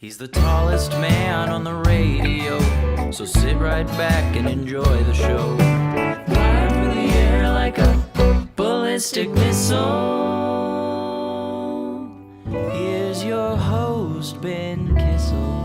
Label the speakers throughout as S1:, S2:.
S1: He's the tallest man on the radio, so sit right back and enjoy the show. Fly through the air like a ballistic missile. Here's your host, Ben Kissel.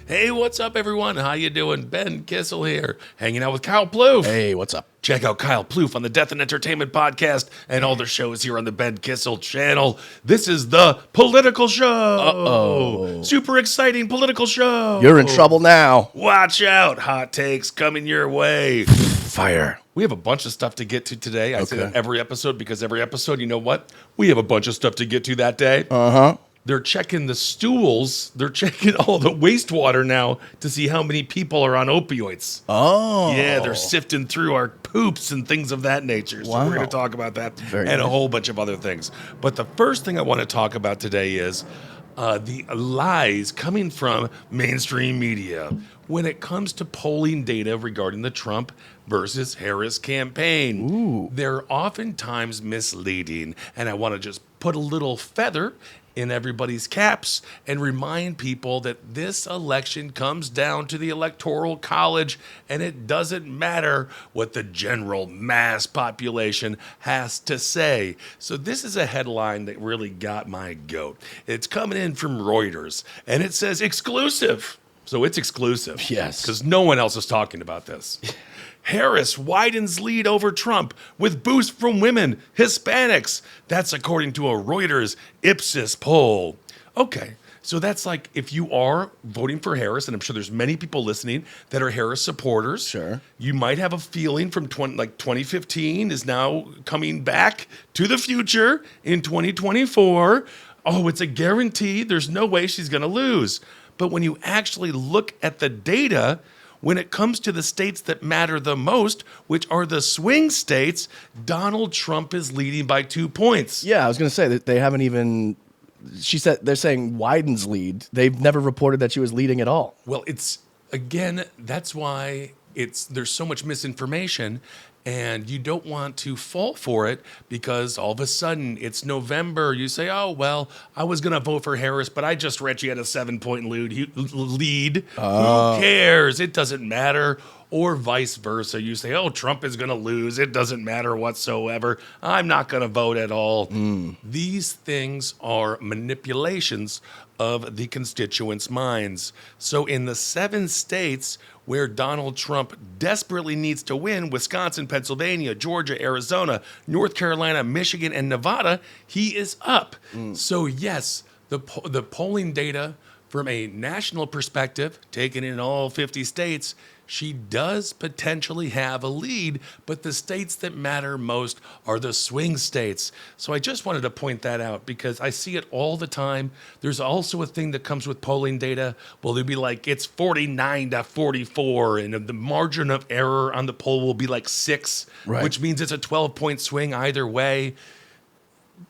S2: Hey, what's up, everyone? How you doing? Ben Kissel here, hanging out with Kyle Ploof.
S3: Hey, what's up?
S2: Check out Kyle Ploof on the Death and Entertainment Podcast and all the shows here on the Ben Kissel channel. This is the political show.
S3: Uh-oh.
S2: Super exciting political show.
S3: You're in trouble now.
S2: Watch out. Hot takes coming your way.
S3: Fire.
S2: We have a bunch of stuff to get to today. I say
S3: Okay.
S2: that every episode because every episode, you know what? We have a bunch of stuff to get to that day.
S3: Uh-huh.
S2: They're checking the stools. They're checking all the wastewater now to see how many people are on opioids.
S3: Oh.
S2: Yeah, they're sifting through our poops and things of that nature. So
S3: Wow.
S2: we're going to talk about that
S3: Very
S2: and a
S3: nice.
S2: whole bunch of other things. But the first thing I want to talk about today is the lies coming from mainstream media when it comes to polling data regarding the Trump versus Harris campaign.
S3: Ooh.
S2: They're oftentimes misleading, and I want to just put a little feather in everybody's caps and remind people that this election comes down to the Electoral College, and it doesn't matter what the general mass population has to say. So this is a headline that really got my goat. It's coming in from Reuters, and it says exclusive. So it's exclusive.
S3: Yes.
S2: Because no one else is talking about this. Harris widens lead over Trump with boost from women, Hispanics. That's according to a Reuters Ipsos poll. Okay, so that's like if you are voting for Harris, and I'm sure there's many people listening that are Harris supporters.
S3: Sure.
S2: You might have a feeling from 2015 is now coming back to the future in 2024. Oh, it's a guarantee. There's no way she's going to lose. But when you actually look at the data, when it comes to the states that matter the most, which are the swing states, Donald Trump is leading by 2 points.
S3: Yeah, I was going to say that they haven't even. She said they're saying Wyden's lead. They've never reported that she was leading at all.
S2: Well, it's again, that's why there's so much misinformation, and you don't want to fall for it because all of a sudden it's November. You say, "Oh well, I was going to vote for Harris, but I just read she had a 7-point lead. Who cares? It doesn't matter." Or vice versa. You say, "Oh, Trump is going to lose. It doesn't matter whatsoever. I'm not going to vote at all." These things are manipulations of the constituents' minds. So in the 7 states where Donald Trump desperately needs to win, Wisconsin, Pennsylvania, Georgia, Arizona, North Carolina, Michigan, and Nevada, he is up. So yes, the polling data from a national perspective, taken in all 50 states, she does potentially have a lead, but the states that matter most are the swing states. So I just wanted to point that out because I see it all the time. There's also a thing that comes with polling data. Well, they'll be like, it's 49-44, and the margin of error on the poll will be like 6,
S3: Right.
S2: which means it's a 12-point swing either way.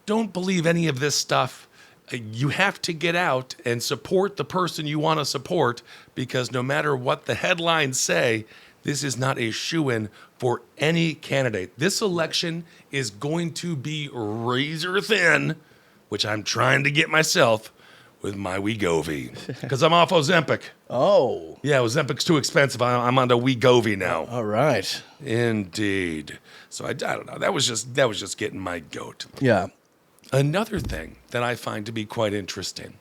S2: Don't believe any of this stuff. You have to get out and support the person you want to support because no matter what the headlines say, this is not a shoo-in for any candidate. This election is going to be razor thin, which I'm trying to get myself with my Wegovy because I'm off Ozempic.
S3: Oh.
S2: Yeah, Ozempic's too expensive. I'm on the Wegovy now.
S3: All right.
S2: Indeed. So I don't know. That was just getting my goat.
S3: Yeah.
S2: Another thing that I find to be quite interesting,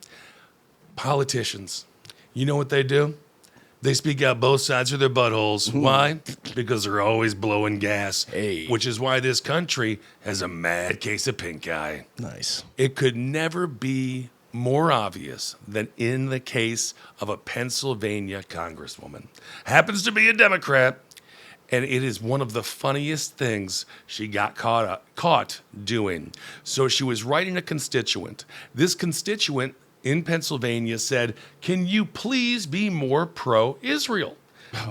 S2: politicians, you know what they do? They speak out both sides of their buttholes. Why? Because they're always blowing gas,
S3: Hey.
S2: which is why this country has a mad case of pink eye.
S3: Nice.
S2: It could never be more obvious than in the case of a Pennsylvania congresswoman. Happens to be a Democrat. And it is one of the funniest things she got caught doing. So she was writing a constituent. This constituent in Pennsylvania said, "Can you please be more pro-Israel?"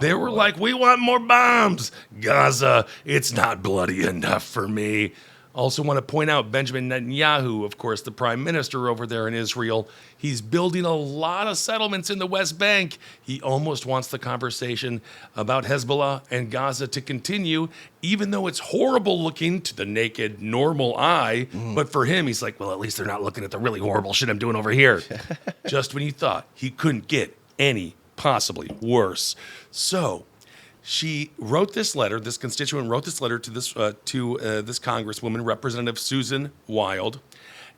S2: They were like, "We want more bombs. Gaza, it's not bloody enough for me." Also want to point out Benjamin Netanyahu, of course, the prime minister over there in Israel. He's building a lot of settlements in the West Bank. He almost wants the conversation about Hezbollah and Gaza to continue, even though it's horrible looking to the naked, normal eye. But for him, he's like, well, at least they're not looking at the really horrible shit I'm doing over here. Just when you thought he couldn't get any possibly worse. So she wrote this letter. This constituent wrote this letter to this Congresswoman, Representative Susan Wild,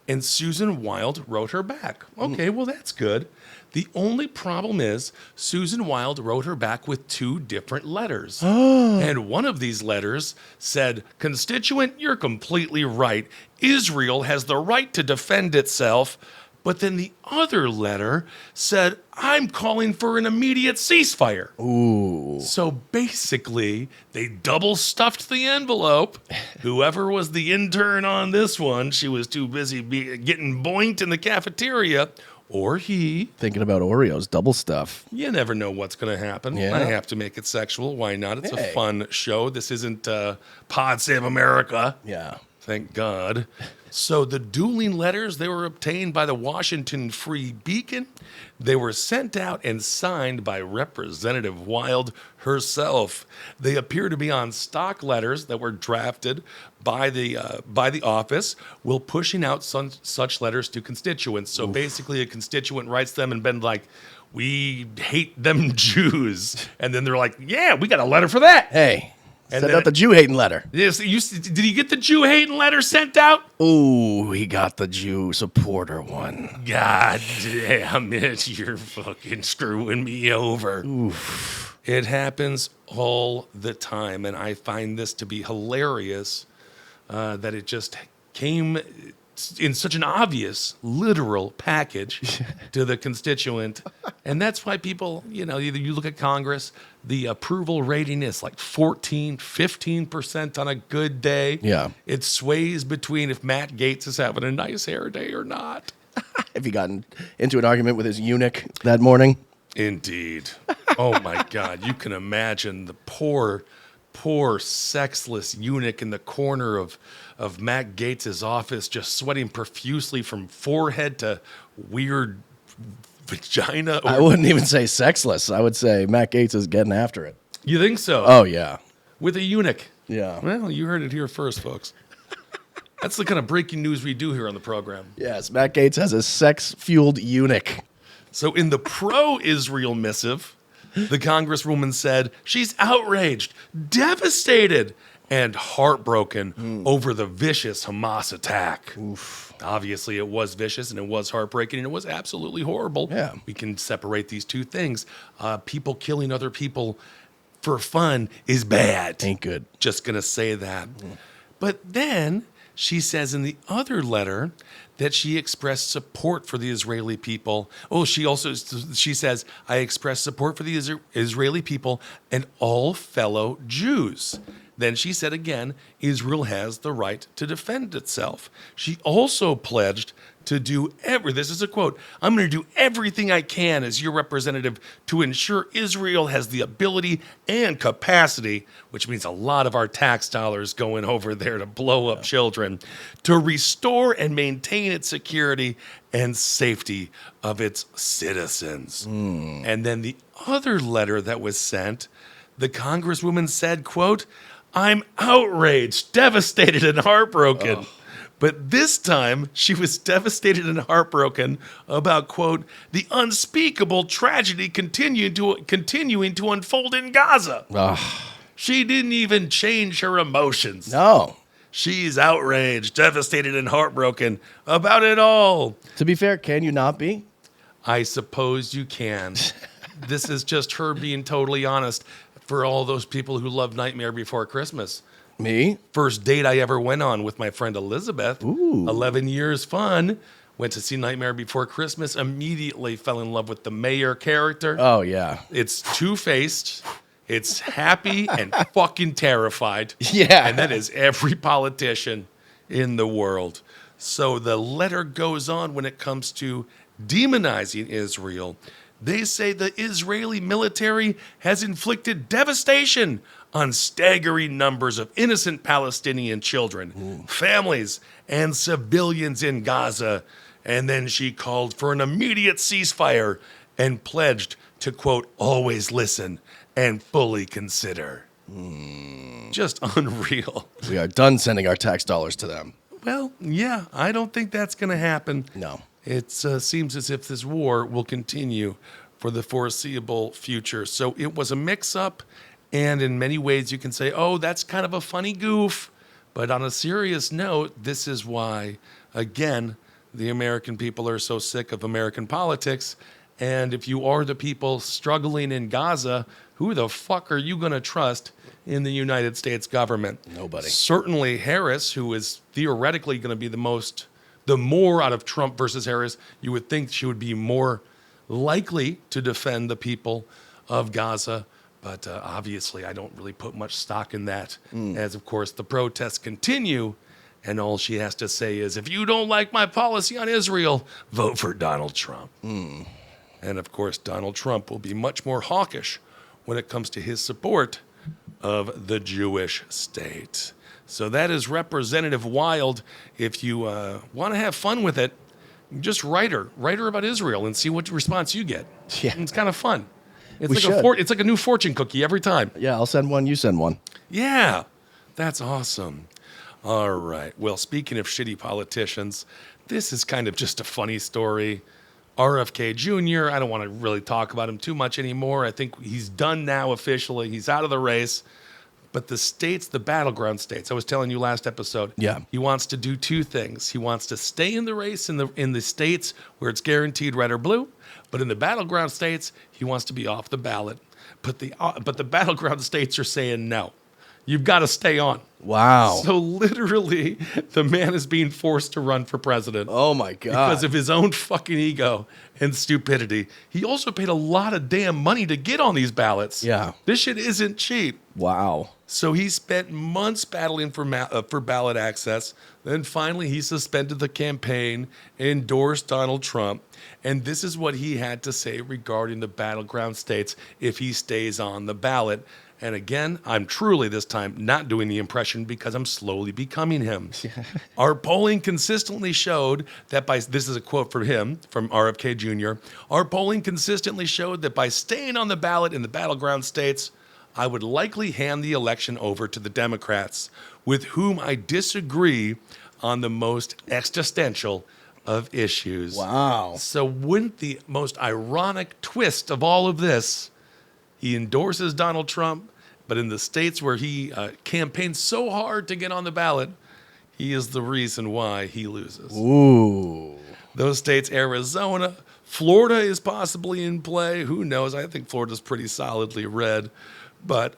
S2: and Susan Wild wrote her back. Okay, well, that's good. The only problem is Susan Wild wrote her back with 2 different letters. And one of these letters said, "Constituent, you're completely right. Israel has the right to defend itself." But then the other letter said, "I'm calling for an immediate ceasefire."
S3: Ooh.
S2: So basically, they double stuffed the envelope. Whoever was the intern on this one, she was too busy getting boinked in the cafeteria, or he.
S3: Thinking about Oreos, double stuff.
S2: You never know what's going to happen.
S3: Yeah.
S2: I have to make it sexual. Why not? It's a
S3: Hey.
S2: fun show. This isn't Pod Save America.
S3: Yeah.
S2: Thank God. So the dueling letters, they were obtained by the Washington Free Beacon. They were sent out and signed by Representative Wild herself. They appear to be on stock letters that were drafted by the office while pushing out such letters to constituents. So basically a constituent writes them and been like, "We hate them Jews." And then they're like, "Yeah, we got a letter for that."
S3: Hey,
S2: And
S3: send
S2: then-
S3: out the Jew-hating letter.
S2: Yes, did he get the Jew-hating letter sent out?
S3: Ooh, he got the Jew supporter one.
S2: God damn it, you're fucking screwing me over. Oof. It happens all the time, and I find this to be hilarious that it just came in such an obvious, literal package to the constituent. And that's why people, either you look at Congress, the approval rating is like 14, 15% on a good day.
S3: Yeah.
S2: It sways between if Matt Gaetz is having a nice hair day or not.
S3: Have you gotten into an argument with his eunuch that morning?
S2: Indeed. Oh my God. You can imagine the poor sexless eunuch in the corner of Matt Gaetz' office, just sweating profusely from forehead to weird vagina.
S3: I wouldn't even say sexless. I would say Matt Gaetz is getting after it.
S2: You think so?
S3: Oh, yeah.
S2: With a eunuch.
S3: Yeah.
S2: Well, you heard it here first, folks. That's the kind of breaking news we do here on the program.
S3: Yes, Matt Gaetz has a sex-fueled eunuch.
S2: So in the pro-Israel missive, the Congresswoman said she's outraged, devastated, and heartbroken over the vicious Hamas attack. Oof. Obviously, it was vicious and it was heartbreaking and it was absolutely horrible.
S3: Yeah.
S2: We can separate these two things. People killing other people for fun is bad.
S3: Ain't good.
S2: Just going to say that. But then she says in the other letter that she expressed support for the Israeli people. Oh, she says, "I express support for the Israeli people and all fellow Jews." Then she said again, Israel has the right to defend itself. She also pledged to do this is a quote, "I'm going to do everything I can as your representative to ensure Israel has the ability and capacity," which means a lot of our tax dollars going over there to blow up children, "to restore and maintain its security and safety of its citizens." And then the other letter that was sent, the Congresswoman said, quote, "I'm outraged, devastated, and heartbroken." Oh. But this time, she was devastated and heartbroken about, quote, "the unspeakable tragedy continuing to unfold in Gaza." She didn't even change her emotions.
S3: No.
S2: She's outraged, devastated, and heartbroken about it all.
S3: To be fair, can you not be?
S2: I suppose you can. This is just her being totally honest for all those people who love Nightmare Before Christmas.
S3: Me?
S2: First date I ever went on with my friend Elizabeth.
S3: Ooh.
S2: 11 years fun. Went to see Nightmare Before Christmas. Immediately fell in love with the mayor character.
S3: Oh, yeah.
S2: It's two-faced. It's happy and fucking terrified.
S3: Yeah.
S2: And that is every politician in the world. So the letter goes on when it comes to demonizing Israel. They say the Israeli military has inflicted devastation on staggering numbers of innocent Palestinian children, families, and civilians in Gaza. And then she called for an immediate ceasefire and pledged to, quote, always listen and fully consider. Just unreal.
S3: We are done sending our tax dollars to them.
S2: Well, yeah, I don't think that's going to happen.
S3: No.
S2: It seems as if this war will continue for the foreseeable future. So it was a mix-up, and in many ways you can say, oh, that's kind of a funny goof. But on a serious note, this is why, again, the American people are so sick of American politics. And if you are the people struggling in Gaza, who the fuck are you going to trust in the United States government?
S3: Nobody.
S2: Certainly Harris, who is theoretically going to be the more out of Trump versus Harris, you would think she would be more likely to defend the people of Gaza. But obviously, I don't really put much stock in that, as, of course, the protests continue. And all she has to say is, if you don't like my policy on Israel, vote for Donald Trump. And, of course, Donald Trump will be much more hawkish when it comes to his support of the Jewish state. So that is Representative Wild. If you want to have fun with it, just write her about Israel and see what response you get.
S3: Yeah.
S2: It's kind of fun. It's
S3: We
S2: it's like a new fortune cookie every time.
S3: Yeah, I'll send one. You send one.
S2: Yeah, that's awesome. All right. Well, speaking of shitty politicians, this is kind of just a funny story. RFK Jr., I don't want to really talk about him too much anymore. I think he's done now officially. He's out of the race. But the states, the battleground states, I was telling you last episode,
S3: Yeah.
S2: he wants to do two things. He wants to stay in the race in the states where it's guaranteed red or blue, but in the battleground states, he wants to be off the ballot. But the battleground states are saying no. You've got to stay on.
S3: Wow.
S2: So literally, the man is being forced to run for president.
S3: Oh, my God.
S2: Because of his own fucking ego and stupidity. He also paid a lot of damn money to get on these ballots.
S3: Yeah.
S2: This shit isn't cheap.
S3: Wow.
S2: So he spent months battling for ballot access. Then finally, he suspended the campaign, endorsed Donald Trump. And this is what he had to say regarding the battleground states if he stays on the ballot. And again, I'm truly this time not doing the impression because I'm slowly becoming him. Our polling consistently showed that this is a quote from him, from RFK Jr., our polling consistently showed that by staying on the ballot in the battleground states, I would likely hand the election over to the Democrats, with whom I disagree on the most existential of issues.
S3: Wow.
S2: So wouldn't the most ironic twist of all of this, he endorses Donald Trump, but in the states where he campaigned so hard to get on the ballot, he is the reason why he loses.
S3: Ooh.
S2: Those states, Arizona, Florida is possibly in play. Who knows? I think Florida's pretty solidly red. But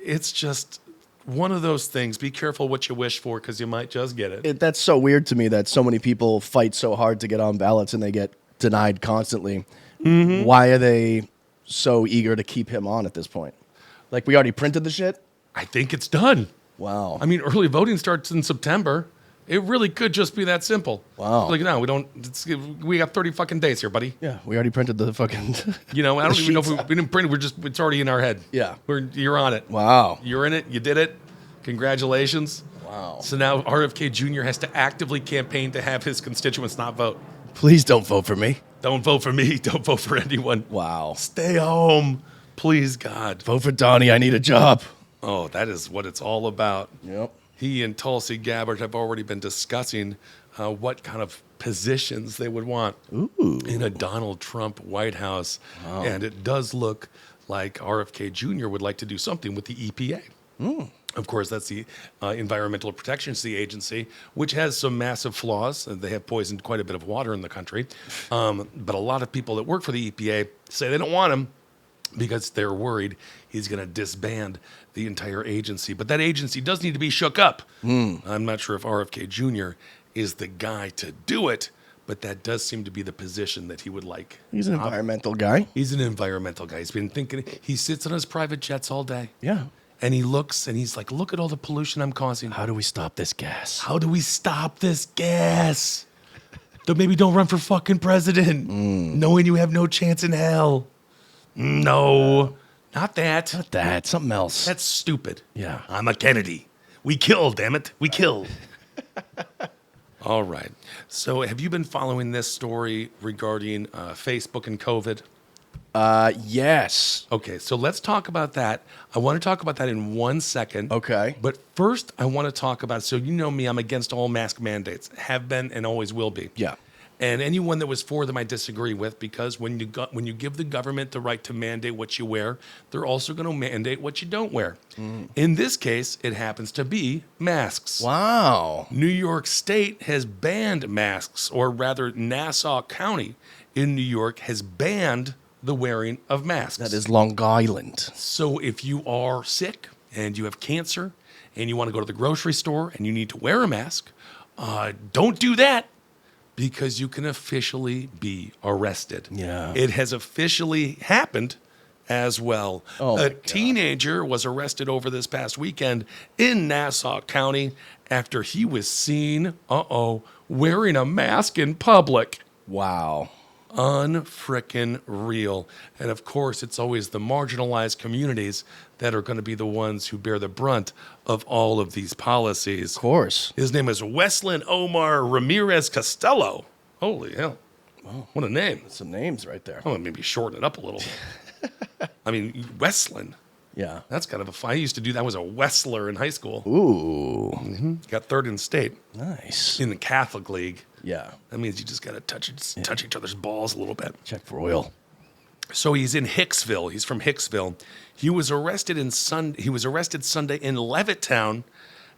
S2: it's just one of those things. Be careful what you wish for because you might just get it.
S3: That's so weird to me that so many people fight so hard to get on ballots and they get denied constantly. Mm-hmm. Why are they so eager to keep him on at this point? Like, we already printed the shit?
S2: I think it's done.
S3: Wow.
S2: I mean, early voting starts in September. It really could just be that simple.
S3: Wow.
S2: Like, no, we got 30 fucking days here, buddy.
S3: Yeah, we already printed the fucking...
S2: You know, I don't even know if
S3: sheets
S2: we didn't print it. It's already in our head.
S3: Yeah.
S2: You're on it.
S3: Wow.
S2: You're in it. You did it. Congratulations.
S3: Wow.
S2: So now RFK Jr. has to actively campaign to have his constituents not vote.
S3: Please don't vote for me.
S2: Don't vote for me. Don't vote for anyone.
S3: Wow.
S2: Stay home. Please, God.
S3: Vote for Donnie. I need a job.
S2: Oh, that is what it's all about.
S3: Yep.
S2: He and Tulsi Gabbard have already been discussing what kind of positions they would want in a Donald Trump White House. Wow. And it does look like RFK Jr. would like to do something with the EPA. Of course, that's the Environmental Protection Agency, which has some massive flaws. They have poisoned quite a bit of water in the country. But a lot of people that work for the EPA say they don't want him because they're worried he's going to disband the entire agency. But that agency does need to be shook up. I'm not sure if RFK Jr. is the guy to do it, but that does seem to be the position that he would like.
S3: He's an environmental guy.
S2: He's an environmental guy. He's been thinking, he sits on his private jets all day.
S3: Yeah.
S2: And he looks and he's like, look at all the pollution I'm causing.
S3: How do we stop this gas?
S2: How do we stop this gas? Maybe don't run for fucking president, knowing you have no chance in hell. No, Not that.
S3: Not that. Something else.
S2: That's stupid.
S3: Yeah.
S2: I'm a Kennedy. We killed, damn it. We killed. All right. So have you been following this story regarding Facebook and COVID?
S3: Yes.
S2: Okay, so let's talk about that. I want to talk about that in 1 second.
S3: Okay.
S2: But first, I want to talk about, so you know me, I'm against all mask mandates. Have been and always will be.
S3: Yeah.
S2: And anyone that was for them, I disagree with, because when you give the government the right to mandate what you wear, they're also going to mandate what you don't wear. In this case, it happens to be masks.
S3: Wow.
S2: New York State has banned masks, or rather, Nassau County in New York has banned the wearing of masks.
S3: That is Long Island.
S2: So if you are sick and you have cancer and you want to go to the grocery store and you need to wear a mask, don't do that, because you can officially be arrested.
S3: Yeah.
S2: It has officially happened as well.
S3: Oh, my
S2: A
S3: God.
S2: teenager was arrested over this past weekend in Nassau County after he was seen, wearing a mask in public.
S3: Wow.
S2: Unfrickin' real. And of course, it's always the marginalized communities that are going to be the ones who bear the brunt of all of these policies.
S3: Of course.
S2: His name is Weslin Omar Ramirez Costello. Holy hell. What a name.
S3: Some names right there.
S2: I'm going to maybe shorten it up a little. I mean, Weslin.
S3: Yeah.
S2: That's kind of a fun. I used to do that. I was a Westler in high school.
S3: Ooh.
S2: Got third in state
S3: Nice.
S2: in the Catholic League.
S3: Yeah.
S2: That means you just got to touch each other's balls a little bit.
S3: Check for oil.
S2: So he's in Hicksville. He's from Hicksville. He was arrested Sunday in Levittown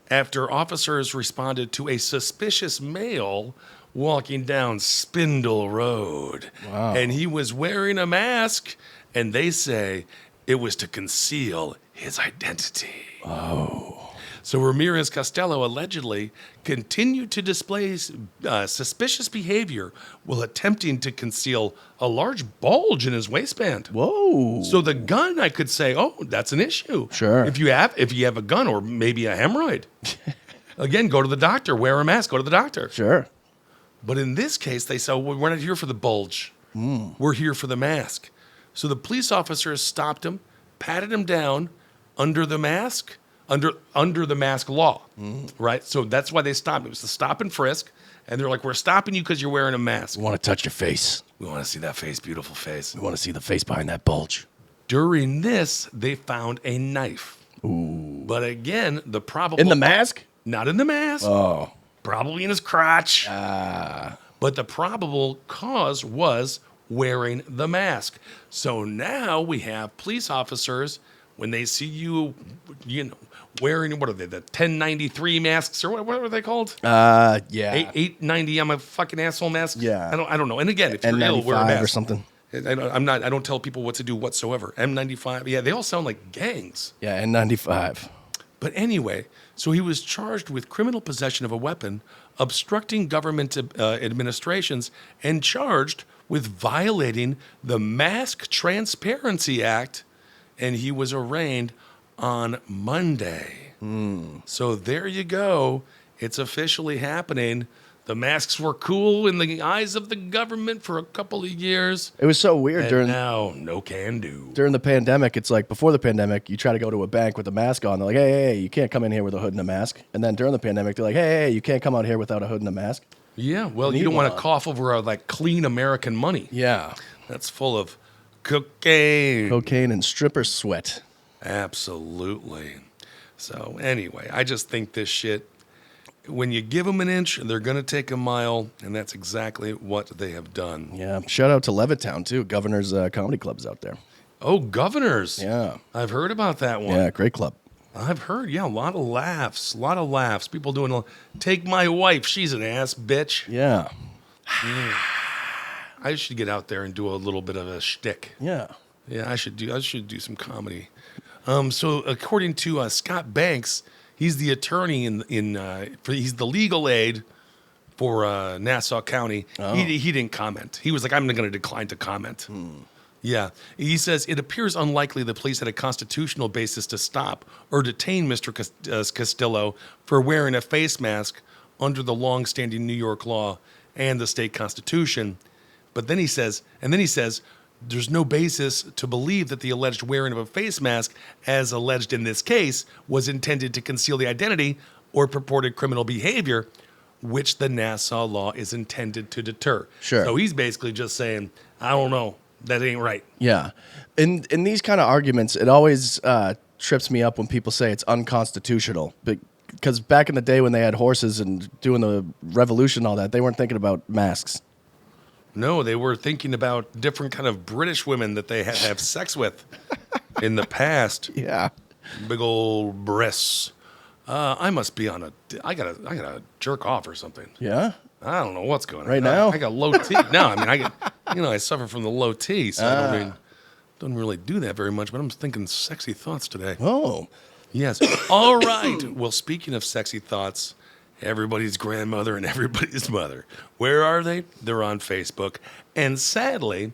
S2: after officers responded to a suspicious male walking down Spindle Road.
S3: Wow.
S2: And he was wearing a mask, and they say it was to conceal his identity. Oh. So Ramirez Costello allegedly continued to display suspicious behavior while attempting to conceal a large bulge in his waistband.
S3: Whoa.
S2: So the gun, I could say, that's an issue.
S3: Sure.
S2: If you have a gun or maybe a hemorrhoid, again, go to the doctor, wear a mask, go to the doctor.
S3: Sure.
S2: But in this case, they said, well, we're not here for the bulge. We're here for the mask. So the police officers stopped him, patted him down under the mask, under the mask law, right? So that's why they stopped. It was the stop and frisk. And they're like, we're stopping you because you're wearing a mask.
S3: We want to touch your face.
S2: We want to see that face, beautiful face.
S3: We want to see the face behind that bulge.
S2: During this, they found a knife.
S3: Ooh.
S2: But again, the probable...
S3: In the mask?
S2: Not in the mask.
S3: Oh.
S2: Probably in his crotch.
S3: Ah.
S2: But the probable cause was wearing the mask. So now we have police officers, when they see you wearing, what are they, the 1093 masks, or what are they called?
S3: Yeah.
S2: 890, I'm a fucking asshole mask?
S3: Yeah.
S2: I don't know. And again, if you're ill, wear a
S3: N95
S2: mask.
S3: or something.
S2: I don't tell people what to do whatsoever. M95, yeah, they all sound like gangs.
S3: Yeah, N95.
S2: But anyway, so he was charged with criminal possession of a weapon, obstructing government administrations, and charged with violating the Mask Transparency Act, and he was arraigned on Monday. So there you go. It's officially happening. The masks were cool in the eyes of the government for a couple of years.
S3: It was so weird
S2: And now, no can do.
S3: during the pandemic. It's like before the pandemic, you try to go to a bank with a mask on. They're like, hey, you can't come in here with a hood and a mask. And then during the pandemic, they're like, hey, you can't come out here without a hood and a mask.
S2: Yeah, well, you don't want to
S3: Meanwhile-
S2: cough over like clean American money.
S3: Yeah.
S2: That's full of cocaine.
S3: Cocaine and stripper sweat.
S2: Absolutely. So anyway, I just think this shit, when you give them an inch, they're going to take a mile, and that's exactly what they have done.
S3: Yeah. Shout out to Levittown, too. Governor's Comedy Club's out there.
S2: Oh, Governors.
S3: Yeah.
S2: I've heard about that one.
S3: Yeah, great club.
S2: I've heard, a lot of laughs. People doing, take my wife, she's an ass bitch.
S3: Yeah.
S2: I should get out there and do a little bit of a shtick.
S3: Yeah.
S2: Yeah, I should do some comedy. So according to Scott Banks, he's the attorney he's the legal aid for Nassau County.
S3: Oh.
S2: He didn't comment. He was like, I'm going to decline to comment. Yeah. He says, it appears unlikely the police had a constitutional basis to stop or detain Mr. Costello for wearing a face mask under the long-standing New York law and the state constitution. But then he says, there's no basis to believe that the alleged wearing of a face mask, as alleged in this case, was intended to conceal the identity or purported criminal behavior, which the NASSAU law is intended to deter.
S3: Sure.
S2: So he's basically just saying, I don't know, that ain't right.
S3: Yeah. In these kind of arguments, it always trips me up when people say it's unconstitutional. Because back in the day when they had horses and doing the revolution and all that, they weren't thinking about masks.
S2: No, they were thinking about different kind of British women that they had to have sex with in the past.
S3: Yeah.
S2: Big old breasts. I must be on I gotta jerk off or something.
S3: Yeah?
S2: I don't know what's going on.
S3: Right now?
S2: I got low T. No, I mean, I suffer from the low T, so I don't really do that very much, but I'm thinking sexy thoughts today.
S3: Oh.
S2: Yes. All right. Well, speaking of sexy thoughts, everybody's grandmother and everybody's mother. Where are they? They're on Facebook. And sadly,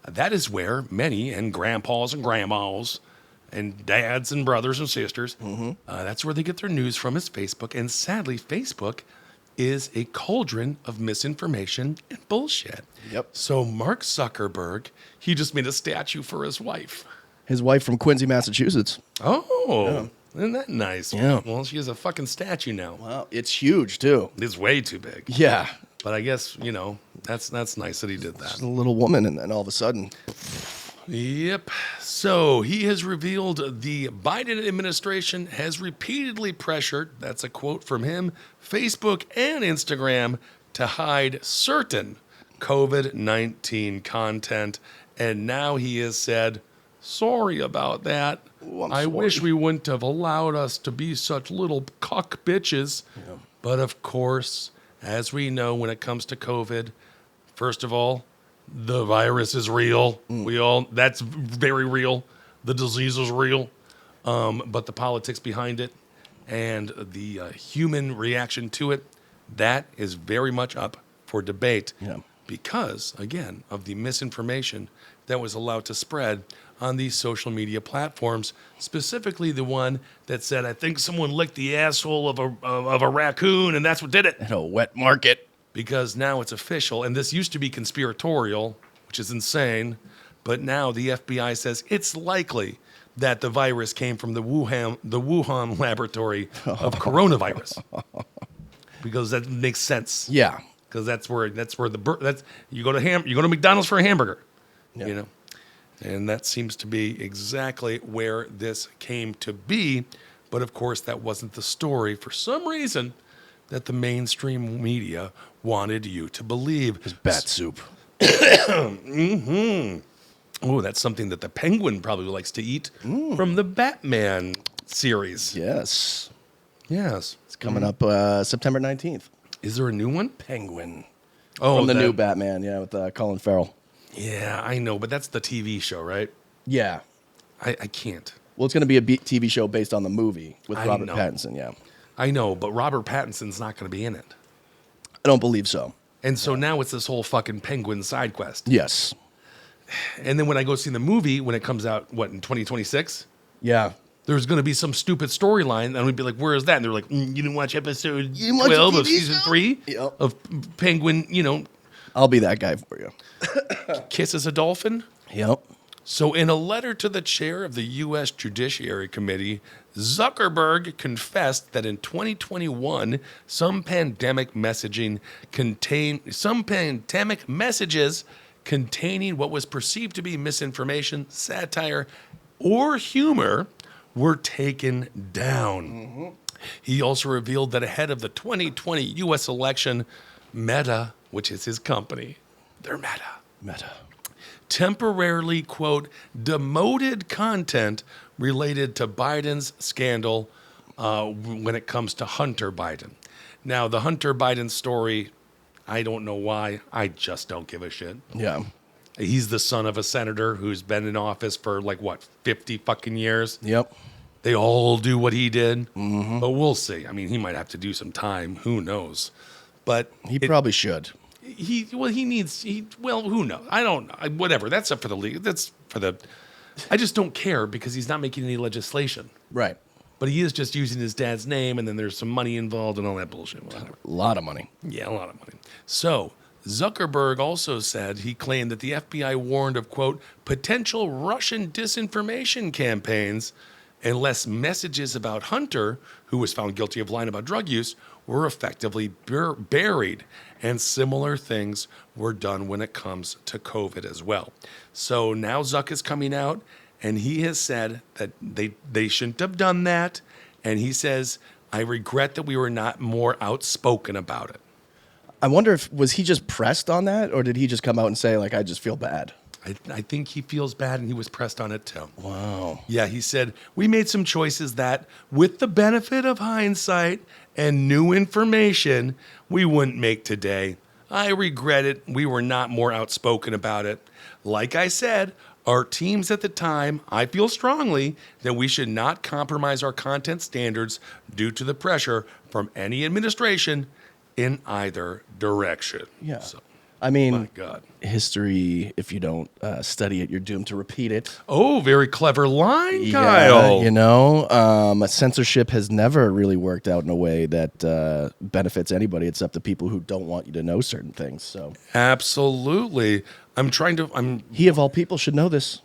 S2: that is where many, and grandpas and grandmas and dads and brothers and sisters, that's where they get their news from, is Facebook. And sadly, Facebook is a cauldron of misinformation and bullshit.
S3: Yep.
S2: So Mark Zuckerberg, he just made a statue for his wife.
S3: His wife from Quincy, Massachusetts.
S2: Oh, isn't that nice?
S3: Yeah.
S2: Well, she has a fucking statue now.
S3: Wow. It's huge, too.
S2: It's way too big.
S3: Yeah.
S2: But I guess, that's nice that he did that.
S3: Just a little woman, and then all of a sudden.
S2: Yep. So he has revealed the Biden administration has repeatedly pressured, that's a quote from him, Facebook and Instagram to hide certain COVID-19 content. And now he has said, sorry about that.
S3: Ooh,
S2: I
S3: sorry.
S2: wish we wouldn't have allowed us to be such little cuck bitches.
S3: Yeah.
S2: But of course, as we know, when it comes to COVID, first of all, the virus is real. That's very real. The disease is real. But the politics behind it and the human reaction to it, that is very much up for debate.
S3: Yeah.
S2: Because, again, of the misinformation that was allowed to spread on these social media platforms, specifically the one that said, I think someone licked the asshole of a raccoon, and that's what did it.
S3: At a wet market.
S2: Because now it's official, and this used to be conspiratorial, which is insane, but now the FBI says it's likely that the virus came from the Wuhan laboratory of coronavirus. Because that makes sense.
S3: Yeah.
S2: Because that's where you go to McDonald's for a hamburger,
S3: Yeah.
S2: And that seems to be exactly where this came to be. But of course, that wasn't the story for some reason that the mainstream media wanted you to believe.
S3: It's bat soup.
S2: Oh, that's something that the Penguin probably likes to eat from the Batman series.
S3: Yes.
S2: Yes.
S3: It's coming up September 19th.
S2: Is there a new one?
S3: Penguin.
S2: Oh,
S3: From the new Batman, with Colin Farrell.
S2: Yeah, I know, but that's the TV show, right?
S3: Yeah.
S2: I can't.
S3: Well, it's going to be a TV show based on the movie with
S2: I
S3: Robert
S2: know.
S3: Pattinson, yeah.
S2: I know, but Robert Pattinson's not going to be in it.
S3: I don't believe so.
S2: And so now it's this whole fucking Penguin side quest.
S3: Yes.
S2: And then when I go see the movie, when it comes out, in 2026?
S3: Yeah.
S2: There's going to be some stupid storyline, and we'd be like, where is that? And they're like, you didn't watch episode
S3: didn't watch the
S2: 12 of
S3: TV
S2: season
S3: show?
S2: 3
S3: Yep.
S2: of Penguin,
S3: I'll be that guy for you.
S2: kisses a dolphin?
S3: Yep.
S2: So in a letter to the chair of the U.S. Judiciary Committee, Zuckerberg confessed that in 2021, some pandemic messages containing what was perceived to be misinformation, satire, or humor were taken down. He also revealed that ahead of the 2020 U.S. election, Meta, which is his company, they're Meta, temporarily, quote, demoted content related to Biden's scandal when it comes to Hunter Biden. Now, the Hunter Biden story, I don't know why. I just don't give a shit.
S3: Yeah.
S2: He's the son of a senator who's been in office for 50 fucking years.
S3: Yep.
S2: They all do what he did. But we'll see. I mean, he might have to do some time. Who knows? But
S3: He probably should.
S2: who knows? I don't know. Whatever. That's up for the league. I just don't care because he's not making any legislation.
S3: Right.
S2: But he is just using his dad's name, and then there's some money involved and all that bullshit. Whatever.
S3: A lot of money.
S2: Yeah, a lot of money. So Zuckerberg also said he claimed that the FBI warned of, quote, potential Russian disinformation campaigns unless messages about Hunter, who was found guilty of lying about drug use, were effectively buried. And similar things were done when it comes to COVID as well. So now Zuck is coming out, and he has said that they shouldn't have done that. And he says, I regret that we were not more outspoken about it.
S3: I wonder if was he just pressed on that, or did he just come out and say, like, I just feel bad?
S2: I think he feels bad, and he was pressed on it too.
S3: Wow.
S2: Yeah, he said, we made some choices that, with the benefit of hindsight and new information, we wouldn't make today. I regret it. We were not more outspoken about it. Like I said, our teams at the time, I feel strongly that we should not compromise our content standards due to the pressure from any administration in either direction.
S3: Yeah.
S2: So,
S3: I mean,
S2: my God.
S3: History, if you don't study it, you're doomed to repeat it.
S2: Oh, very clever line, Kyle.
S3: You know, censorship has never really worked out in a way that benefits anybody except the people who don't want you to know certain things. So,
S2: absolutely.
S3: he of all people should know this.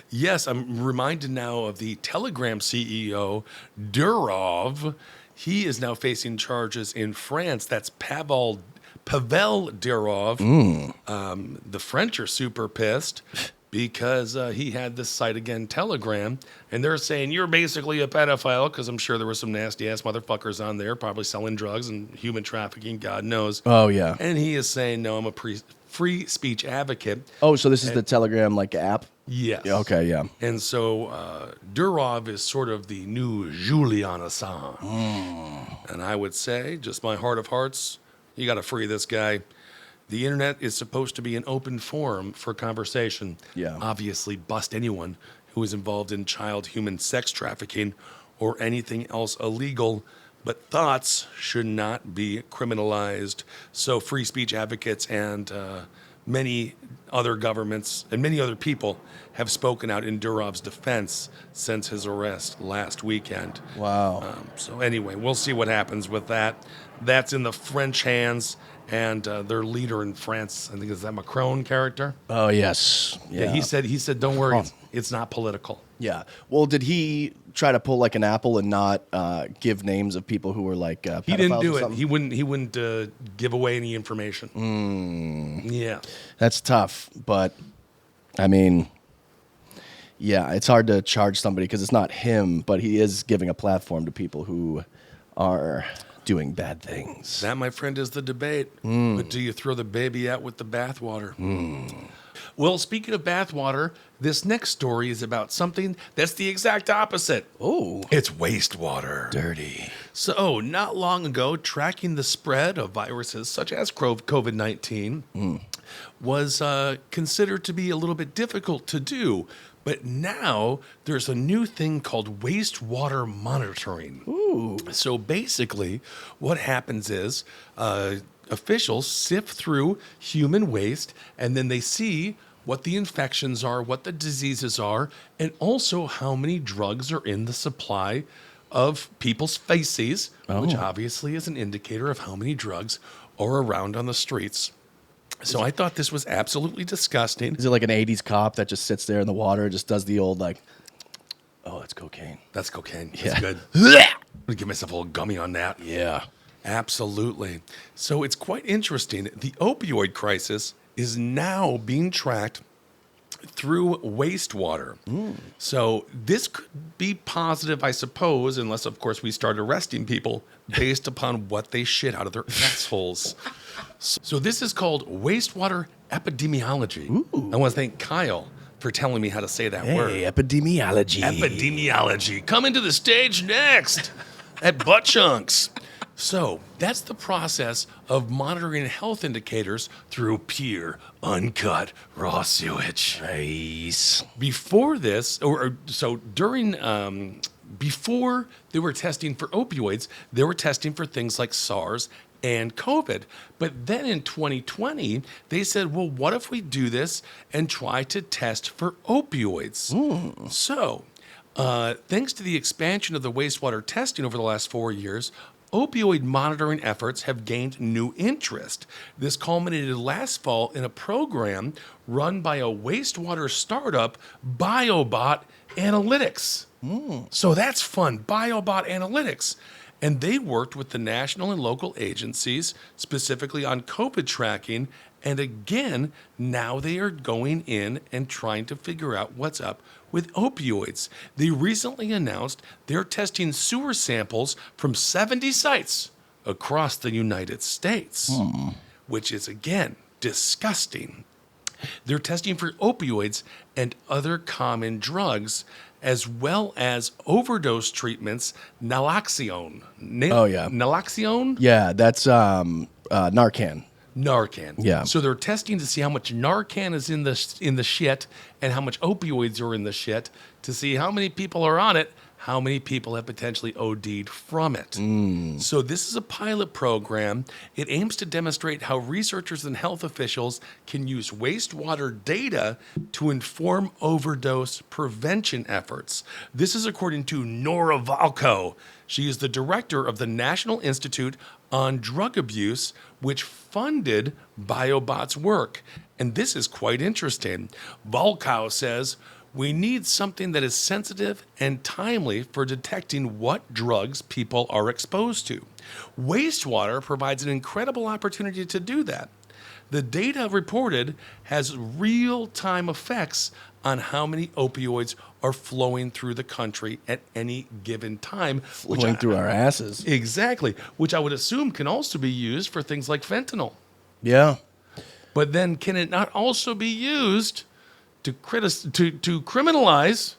S2: Yes, I'm reminded now of the Telegram CEO, Durov. He is now facing charges in France. That's Pavel Durov. The French are super pissed because he had this site again, Telegram, and they're saying you're basically a pedophile because I'm sure there were some nasty-ass motherfuckers on there probably selling drugs and human trafficking, God knows.
S3: Oh, yeah.
S2: And he is saying, no, I'm a free speech advocate.
S3: Oh, so this is the Telegram, like, app?
S2: Yes.
S3: Yeah, okay, yeah.
S2: And so Durov is sort of the new Julian Assange. And I would say, just my heart of hearts, you got to free this guy. The internet is supposed to be an open forum for conversation.
S3: Yeah.
S2: Obviously, bust anyone who is involved in child human sex trafficking or anything else illegal. But thoughts should not be criminalized. So free speech advocates and many other governments and many other people have spoken out in Durov's defense since his arrest last weekend.
S3: Wow.
S2: So anyway, we'll see what happens with that. That's in the French hands, and their leader in France, I think is that Macron character.
S3: Oh, yes.
S2: Yeah, he said, don't worry, it's not political.
S3: Yeah. Well, did he try to pull like an Apple and not give names of people who were like pedophiles?
S2: He didn't do
S3: or
S2: it.
S3: something?
S2: He wouldn't give away any information. Yeah.
S3: That's tough, but I mean, yeah, it's hard to charge somebody because it's not him, but he is giving a platform to people who are doing bad things.
S2: That, my friend, is the debate. But do you throw the baby out with the bathwater? Well, speaking of bathwater, this next story is about something that's the exact opposite.
S3: Oh,
S2: It's wastewater.
S3: dirty.
S2: So, not long ago, tracking the spread of viruses such as COVID-19 was considered to be a little bit difficult to do. But now there's a new thing called wastewater monitoring.
S3: Ooh.
S2: So basically, what happens is officials sift through human waste, and then they see what the infections are, what the diseases are, and also how many drugs are in the supply of people's feces, which obviously is an indicator of how many drugs are around on the streets. So I thought this was absolutely disgusting.
S3: Is it like an 80s cop that just sits there in the water and just does the old like, oh, it's cocaine.
S2: That's cocaine. That's
S3: Yeah.
S2: good. I'm going to give myself a little gummy on that.
S3: Yeah.
S2: Absolutely. So it's quite interesting. The opioid crisis is now being tracked through wastewater. So this could be positive, I suppose, unless, of course, we start arresting people based upon what they shit out of their assholes. So this is called wastewater epidemiology. I want to thank Kyle for telling me how to say that word.
S3: Hey, epidemiology.
S2: Epidemiology. Coming to the stage next at Butt Chunks. So that's the process of monitoring health indicators through pure, uncut, raw sewage.
S3: Nice.
S2: Before this, before they were testing for opioids, they were testing for things like SARS and COVID. But then in 2020, they said, well, what if we do this and try to test for opioids? So, thanks to the expansion of the wastewater testing over the last 4 years, opioid monitoring efforts have gained new interest. This culminated last fall in a program run by a wastewater startup, BioBot Analytics. So that's fun, BioBot Analytics. And they worked with the national and local agencies specifically on COVID tracking. And again, now they are going in and trying to figure out what's up with opioids. They recently announced they're testing sewer samples from 70 sites across the United States, which is, again, disgusting. They're testing for opioids and other common drugs, as well as overdose treatments, naloxone.
S3: Oh, yeah.
S2: Naloxone?
S3: Yeah, that's Narcan.
S2: Narcan.
S3: Yeah.
S2: So they're testing to see how much Narcan is in the shit and how much opioids are in the shit to see how many people are on it, how many people have potentially OD'd from it. So this is a pilot program. It aims to demonstrate how researchers and health officials can use wastewater data to inform overdose prevention efforts. This is according to Nora Valco. She is the director of the National Institute on Drug Abuse, which funded BioBot's work. And this is quite interesting. Valco says, we need something that is sensitive and timely for detecting what drugs people are exposed to. Wastewater provides an incredible opportunity to do that. The data reported has real-time effects on how many opioids are flowing through the country at any given time.
S3: Flowing through our asses.
S2: Exactly, which I would assume can also be used for things like fentanyl.
S3: Yeah.
S2: But then can it not also be used to criminalize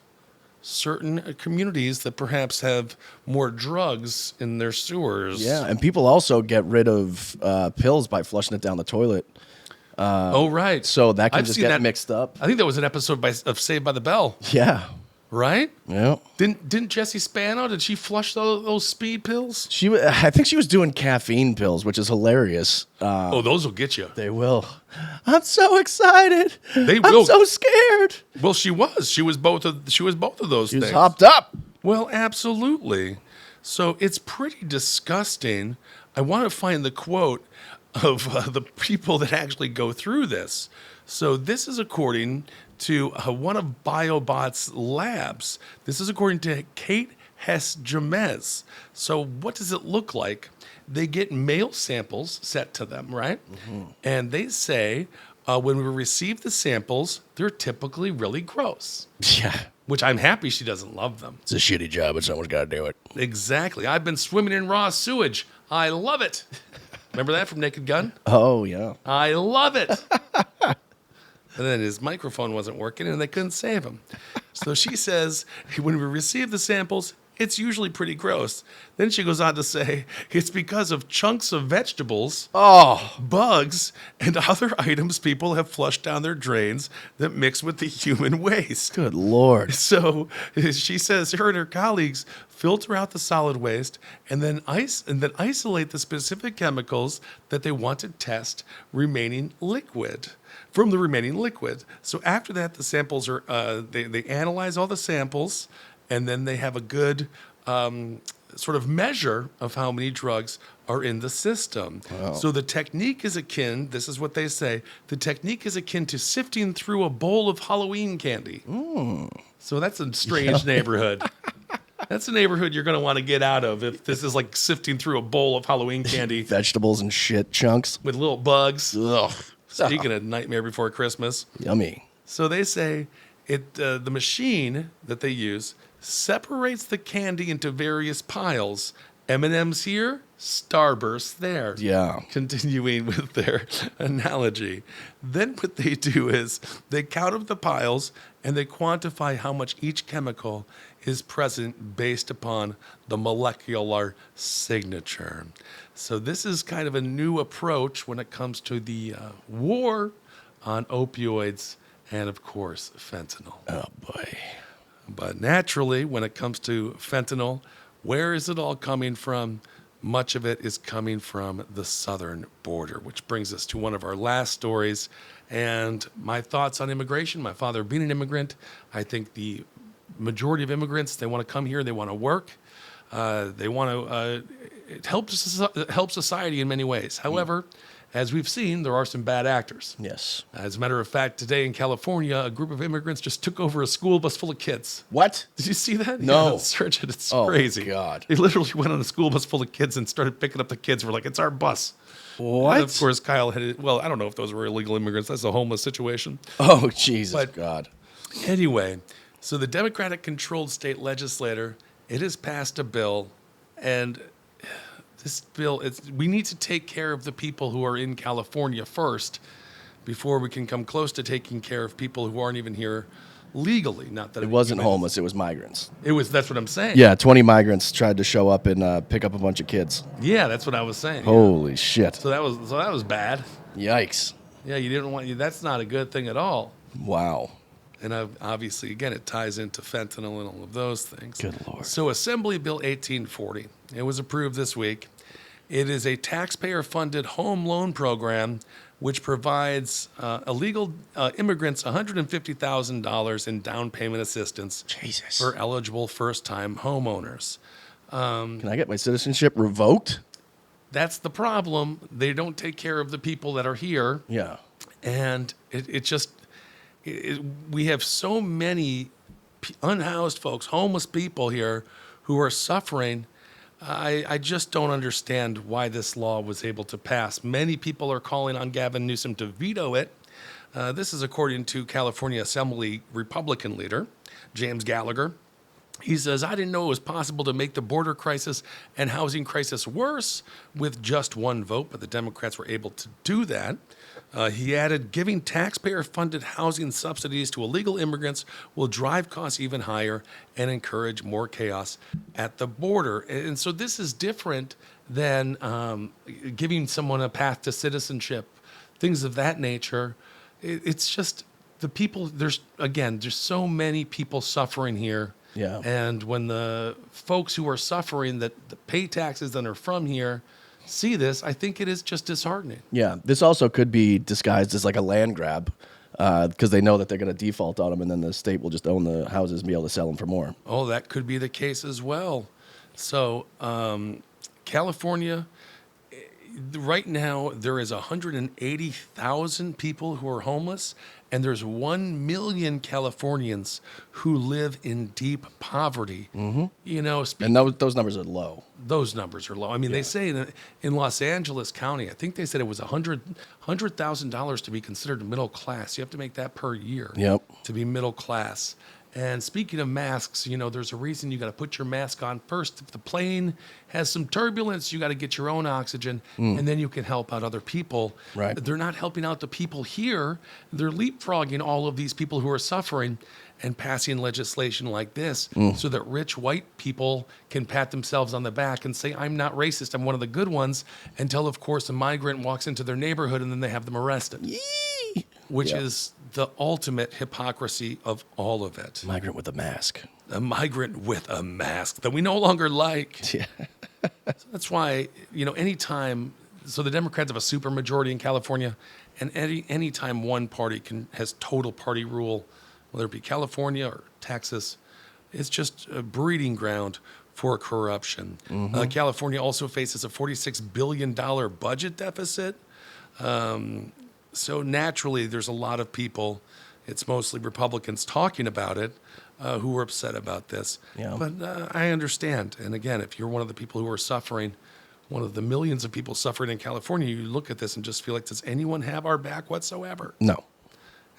S2: certain communities that perhaps have more drugs in their sewers?
S3: Yeah, and people also get rid of pills by flushing it down the toilet.
S2: Oh, right.
S3: So that can
S2: I've
S3: just
S2: seen
S3: get
S2: that.
S3: mixed up.
S2: I think that was an episode of Saved by the Bell,
S3: Yeah.
S2: right?
S3: Yeah.
S2: Didn't Jessie Spano, did she flush those speed pills?
S3: I think she was doing caffeine pills, which is hilarious.
S2: Oh, those will get you.
S3: They will. I'm so excited.
S2: They will.
S3: I'm so scared.
S2: Well, she was. She was both of those
S3: She's
S2: things.
S3: hopped up.
S2: Well, absolutely. So it's pretty disgusting. I want to find the quote of the people that actually go through this. So this is according to one of BioBot's labs. This is according to Kate Hess-Jamez. So what does it look like? They get mail samples sent to them, right? And they say when we receive the samples, they're typically really gross.
S3: Yeah.
S2: Which I'm happy she doesn't love them.
S3: It's a shitty job, but someone's got to do it.
S2: Exactly. I've been swimming in raw sewage. I love it. Remember that from Naked Gun?
S3: Oh, yeah.
S2: I love it. And then his microphone wasn't working and they couldn't save him. So she says, when we receive the samples, it's usually pretty gross. Then she goes on to say, it's because of chunks of vegetables, bugs, and other items people have flushed down their drains that mix with the human waste.
S3: Good Lord.
S2: So she says her and her colleagues filter out the solid waste and then isolate the specific chemicals that they want to test from the remaining liquid. So after that, the samples are they analyze all the samples, and then they have a good sort of measure of how many drugs are in the system.
S3: Wow.
S2: So the technique is akin, this is what they say, the technique is akin to sifting through a bowl of Halloween candy. So that's a strange neighborhood. That's a neighborhood you're going to want to get out of if this is like sifting through a bowl of Halloween candy.
S3: Vegetables and shit chunks.
S2: With little bugs.
S3: Ugh.
S2: Speaking of Nightmare Before Christmas.
S3: Yummy.
S2: So they say the machine that they use separates the candy into various piles. M&M's here, Starburst there.
S3: Yeah.
S2: Continuing with their analogy. Then what they do is they count up the piles and they quantify how much each chemical is present based upon the molecular signature. So this is kind of a new approach when it comes to the war on opioids and, of course, fentanyl.
S3: Oh, boy.
S2: But naturally, when it comes to fentanyl, where is it all coming from? Much of it is coming from the southern border, which brings us to one of our last stories. And my thoughts on immigration, my father being an immigrant, I think the majority of immigrants, they want to come here, they want to work. They want to help society in many ways. However, as we've seen, there are some bad actors.
S3: Yes.
S2: As a matter of fact, today in California, a group of immigrants just took over a school bus full of kids.
S3: What?
S2: Did you see that?
S3: No.
S2: Yeah, search it. It's
S3: Oh,
S2: crazy.
S3: God.
S2: They literally went on a school bus full of kids and started picking up the kids. We're like, it's our bus.
S3: What?
S2: And of course, Kyle had it. Well, I don't know if those were illegal immigrants. That's a homeless situation.
S3: Oh, Jesus
S2: But-
S3: God.
S2: Anyway, so the Democratic-controlled state legislature, it has passed a bill, and this bill, we need to take care of the people who are in California first before we can come close to taking care of people who aren't even here legally. Not that
S3: It wasn't homeless. It was migrants.
S2: It was. That's what I'm saying.
S3: Yeah, 20 migrants tried to show up and pick up a bunch of kids.
S2: Yeah, that's what I was saying.
S3: Holy shit.
S2: So that was bad.
S3: Yikes.
S2: Yeah, you didn't want you. That's not a good thing at all.
S3: Wow.
S2: And obviously, again, it ties into fentanyl and all of those things.
S3: Good Lord.
S2: So Assembly Bill 1840, it was approved this week. It is a taxpayer-funded home loan program which provides illegal immigrants $150,000 in down payment assistance
S3: Jesus.
S2: for eligible first-time homeowners.
S3: Can I get my citizenship revoked?
S2: That's the problem. They don't take care of the people that are here.
S3: Yeah.
S2: And we have so many unhoused folks, homeless people here who are suffering. I just don't understand why this law was able to pass. Many people are calling on Gavin Newsom to veto it. This is according to California Assembly Republican leader James Gallagher. He says, I didn't know it was possible to make the border crisis and housing crisis worse with just one vote, but the Democrats were able to do that. He added, giving taxpayer-funded housing subsidies to illegal immigrants will drive costs even higher and encourage more chaos at the border. And so this is different than giving someone a path to citizenship, things of that nature. It's just the people, there's so many people suffering here.
S3: Yeah.
S2: And when the folks who are suffering that pay taxes and are from here see this, I think it is just disheartening.
S3: Yeah. This also could be disguised as like a land grab because they know that they're going to default on them and then the state will just own the houses and be able to sell them for more.
S2: Oh, that could be the case as well. So, California, right now, there is 180,000 people who are homeless, and there's 1 million Californians who live in deep poverty. Mm-hmm. You know,
S3: And those numbers are low.
S2: those numbers are low. I mean, they say in Los Angeles County, I think they said it was $100,000 to be considered middle class. You have to make that per year to be middle class. And speaking of masks, you know, there's a reason you got to put your mask on first. If the plane has some turbulence, you got to get your own oxygen, and then you can help out other people.
S3: Right.
S2: They're not helping out the people here. They're leapfrogging all of these people who are suffering and passing legislation like this so that rich white people can pat themselves on the back and say, I'm not racist, I'm one of the good ones, until, of course, a migrant walks into their neighborhood and then they have them arrested.
S3: Yee!
S2: Which
S3: Yeah.
S2: is the ultimate hypocrisy of all of it.
S3: Migrant with a mask.
S2: A migrant with a mask that we no longer like.
S3: Yeah.
S2: So that's why, you know, anytime, so the Democrats have a supermajority in California, and anytime one party has total party rule, whether it be California or Texas, it's just a breeding ground for corruption. California also faces a $46 billion budget deficit. So naturally, there's a lot of people, it's mostly Republicans talking about it, who are upset about this.
S3: Yeah.
S2: But I understand. And again, if you're one of the people who are suffering, one of the millions of people suffering in California, you look at this and just feel like, does anyone have our back whatsoever?
S3: No.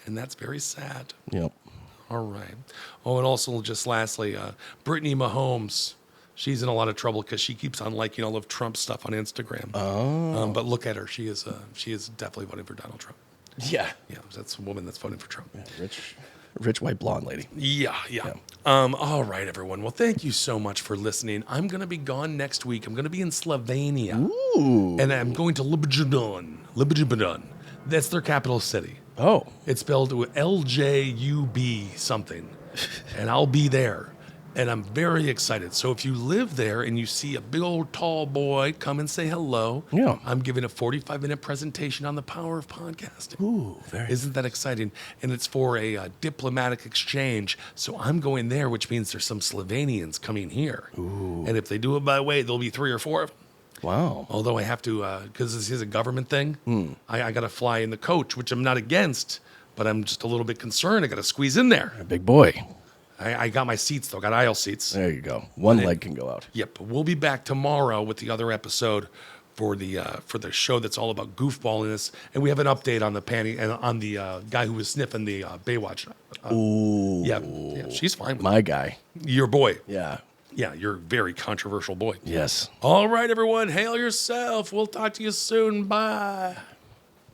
S2: And that's very sad.
S3: Yep.
S2: All right. Oh, and also just lastly, Brittany Mahomes. She's in a lot of trouble because she keeps on liking all of Trump's stuff on Instagram.
S3: Oh.
S2: But look at her. She is definitely voting for Donald Trump.
S3: Yeah.
S2: Yeah, that's a woman that's voting for Trump.
S3: Yeah, rich white blonde lady.
S2: Yeah. All right, everyone. Well, thank you so much for listening. I'm going to be gone next week. I'm going to be in Slovenia.
S3: Ooh.
S2: And I'm going to Ljubljana. That's their capital city.
S3: Oh.
S2: It's spelled with LJUB something. And I'll be there. And I'm very excited. So if you live there and you see a big old tall boy, come and say hello.
S3: Yeah.
S2: I'm giving a 45-minute presentation on the power of podcasting.
S3: Ooh, very.
S2: Isn't that exciting? And it's for a diplomatic exchange. So I'm going there, which means there's some Slovenians coming here. Ooh. And if they do it by way, there'll be 3 or 4 of them.
S3: Wow.
S2: Although I have to, because this is a government thing, I got to fly in the coach, which I'm not against, but I'm just a little bit concerned. I got to squeeze in there.
S3: A big boy.
S2: I got my seats, though. Got aisle seats.
S3: There you go. One leg can go out.
S2: Yep. We'll be back tomorrow with the other episode for the show that's all about goofballiness, and we have an update on the panty and on the guy who was sniffing the Baywatch.
S3: Ooh.
S2: Yeah, she's fine with
S3: My guy.
S2: your boy.
S3: Yeah.
S2: Yeah, you're a very controversial boy.
S3: Yes.
S2: All right, everyone. Hail yourself. We'll talk to you soon. Bye.